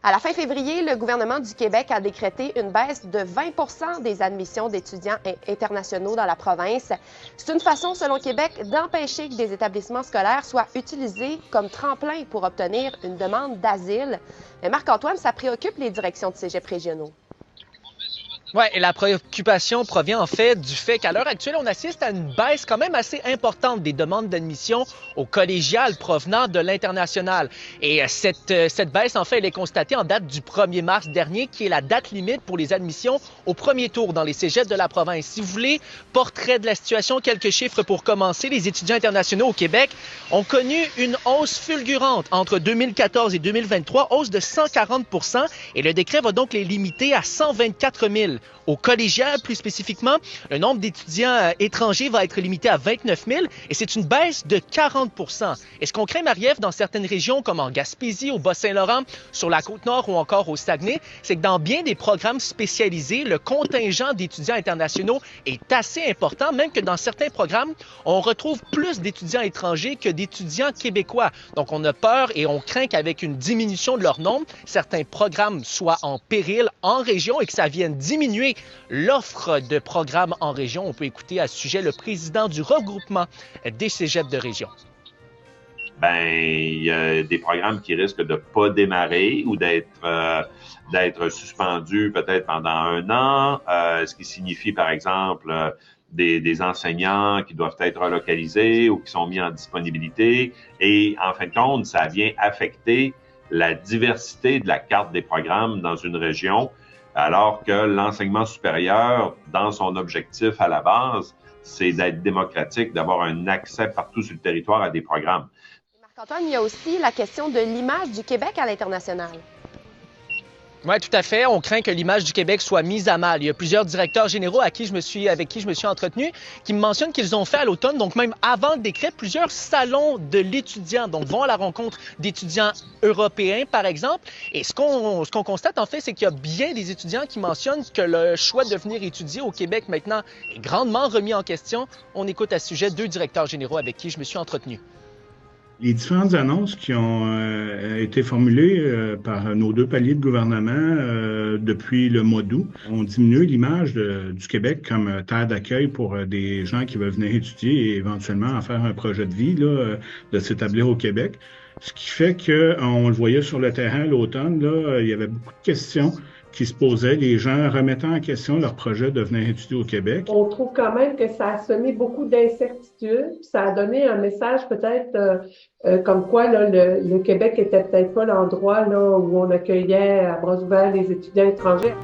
À la fin février, le gouvernement du Québec a décrété une baisse de 20 des admissions d'étudiants internationaux dans la province. C'est une façon, selon Québec, d'empêcher que des établissements scolaires soient utilisés comme tremplin pour obtenir une demande d'asile. Mais Marc-Antoine, ça préoccupe les directions de cégep régionaux. Oui, et la préoccupation provient en fait du fait qu'à l'heure actuelle, on assiste à une baisse quand même assez importante des demandes d'admission au collégial provenant de l'international. Et cette baisse, en fait, elle est constatée en date du 1er mars dernier, qui est la date limite pour les admissions au premier tour dans les cégeps de la province. Si vous voulez, portrait de la situation, quelques chiffres pour commencer. Les étudiants internationaux au Québec ont connu une hausse fulgurante entre 2014 et 2023, hausse de 140 %, et le décret va donc les limiter à 124 000. Au collégial, plus spécifiquement, le nombre d'étudiants étrangers va être limité à 29 000 et c'est une baisse de 40 %. Et ce qu'on craint, Marie-Ève, dans certaines régions comme en Gaspésie, au Bas-Saint-Laurent, sur la Côte-Nord ou encore au Saguenay, c'est que dans bien des programmes spécialisés, le contingent d'étudiants internationaux est assez important, même que dans certains programmes, on retrouve plus d'étudiants étrangers que d'étudiants québécois. Donc, on a peur et on craint qu'avec une diminution de leur nombre, certains programmes soient en péril en région et que ça vienne diminuer l'offre de programmes en région. On peut écouter à ce sujet le président du regroupement des cégeps de région. Il y a des programmes qui risquent de ne pas démarrer ou d'être suspendus peut-être pendant 1 an, ce qui signifie, par exemple, des enseignants qui doivent être relocalisés ou qui sont mis en disponibilité. Et en fin de compte, ça vient affecter la diversité de la carte des programmes dans une région, alors que l'enseignement supérieur, dans son objectif à la base, c'est d'être démocratique, d'avoir un accès partout sur le territoire à des programmes. Marc-Antoine, il y a aussi la question de l'image du Québec à l'international. Oui, tout à fait. On craint que l'image du Québec soit mise à mal. Il y a plusieurs directeurs généraux avec qui je me suis entretenu qui me mentionnent qu'ils ont fait à l'automne, donc même avant le décret, plusieurs salons de l'étudiant, donc vont à la rencontre d'étudiants européens, par exemple. Et ce qu'on constate, en fait, c'est qu'il y a bien des étudiants qui mentionnent que le choix de venir étudier au Québec maintenant est grandement remis en question. On écoute à ce sujet 2 directeurs généraux avec qui je me suis entretenu. Les différentes annonces qui ont été formulées par nos 2 paliers de gouvernement depuis le mois d'août ont diminué l'image du Québec comme terre d'accueil pour des gens qui veulent venir étudier et éventuellement en faire un projet de vie, de s'établir au Québec. Ce qui fait qu'on le voyait sur le terrain à l'automne, il y avait beaucoup de questions qui se posaient, les gens remettant en question leur projet de venir étudier au Québec. On trouve quand même que ça a semé beaucoup d'incertitudes. Ça a donné un message peut-être comme quoi le Québec était peut-être pas l'endroit où on accueillait à bras ouverts les étudiants étrangers.